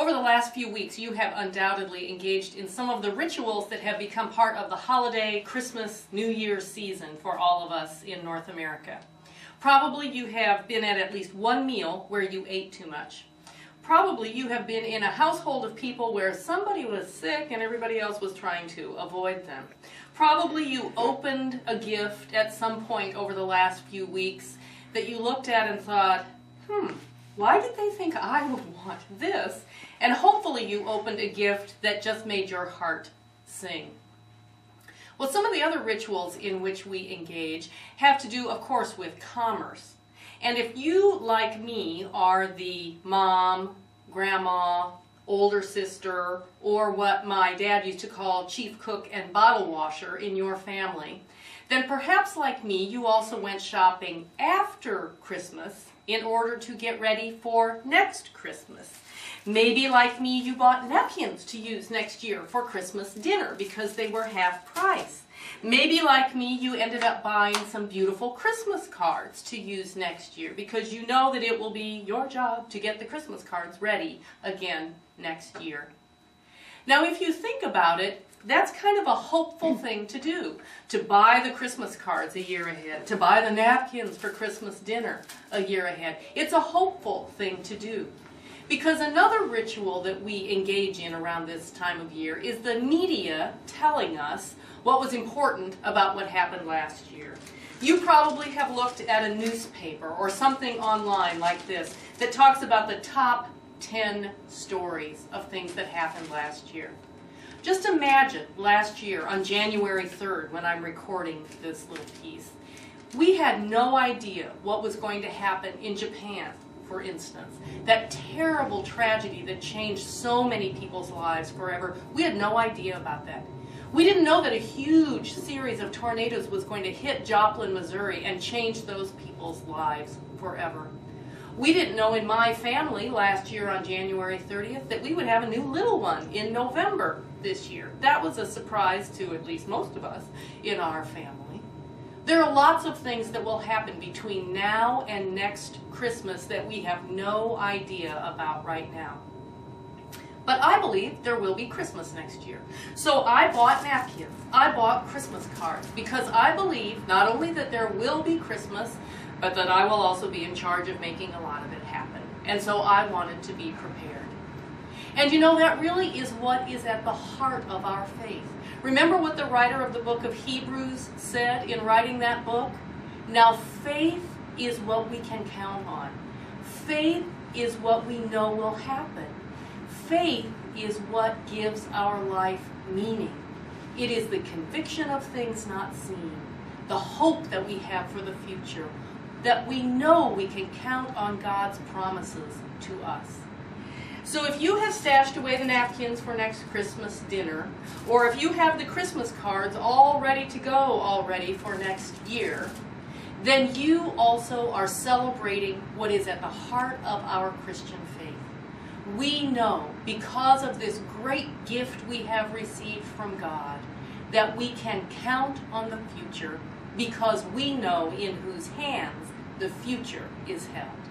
Over the last few weeks, you have undoubtedly engaged in some of the rituals that have become part of the holiday, Christmas, New Year's season for all of us in North America. Probably you have been at least one meal where you ate too much. Probably you have been in a household of people where somebody was sick and everybody else was trying to avoid them. Probably you opened a gift at some point over the last few weeks that you looked at and thought, why did they think I would want this? And hopefully you opened a gift that just made your heart sing. Well, some of the other rituals in which we engage have to do, of course, with commerce. And if you, like me, are the mom, grandma, older sister, or what my dad used to call chief cook and bottle washer in your family, then perhaps like me, you also went shopping after Christmas in order to get ready for next Christmas. Maybe like me, you bought napkins to use next year for Christmas dinner because they were half price. Maybe like me, you ended up buying some beautiful Christmas cards to use next year because you know that it will be your job to get the Christmas cards ready again next year. Now, if you think about it, that's kind of a hopeful thing to do, to buy the Christmas cards a year ahead, to buy the napkins for Christmas dinner a year ahead. It's a hopeful thing to do. Because another ritual that we engage in around this time of year is the media telling us what was important about what happened last year. You probably have looked at a newspaper or something online like this that talks about the top 10 stories of things that happened last year. Just imagine last year on January 3rd when I'm recording this little piece. We had no idea what was going to happen in Japan, for instance. That terrible tragedy that changed so many people's lives forever. We had no idea about that. We didn't know that a huge series of tornadoes was going to hit Joplin, Missouri and change those people's lives forever. We didn't know in my family last year on January 30th that we would have a new little one in November this year. That was a surprise to at least most of us in our family. There are lots of things that will happen between now and next Christmas that we have no idea about right now. But I believe there will be Christmas next year. So I bought napkins. I bought Christmas cards because I believe not only that there will be Christmas, but that I will also be in charge of making a lot of it happen. And so I wanted to be prepared. And you know, that really is what is at the heart of our faith. Remember what the writer of the book of Hebrews said in writing that book? Now faith is what we can count on. Faith is what we know will happen. Faith is what gives our life meaning. It is the conviction of things not seen, the hope that we have for the future, that we know we can count on God's promises to us. So if you have stashed away the napkins for next Christmas dinner, or if you have the Christmas cards all ready to go already for next year, then you also are celebrating what is at the heart of our Christian faith. We know, because of this great gift we have received from God, that we can count on the future because we know in whose hands the future is held.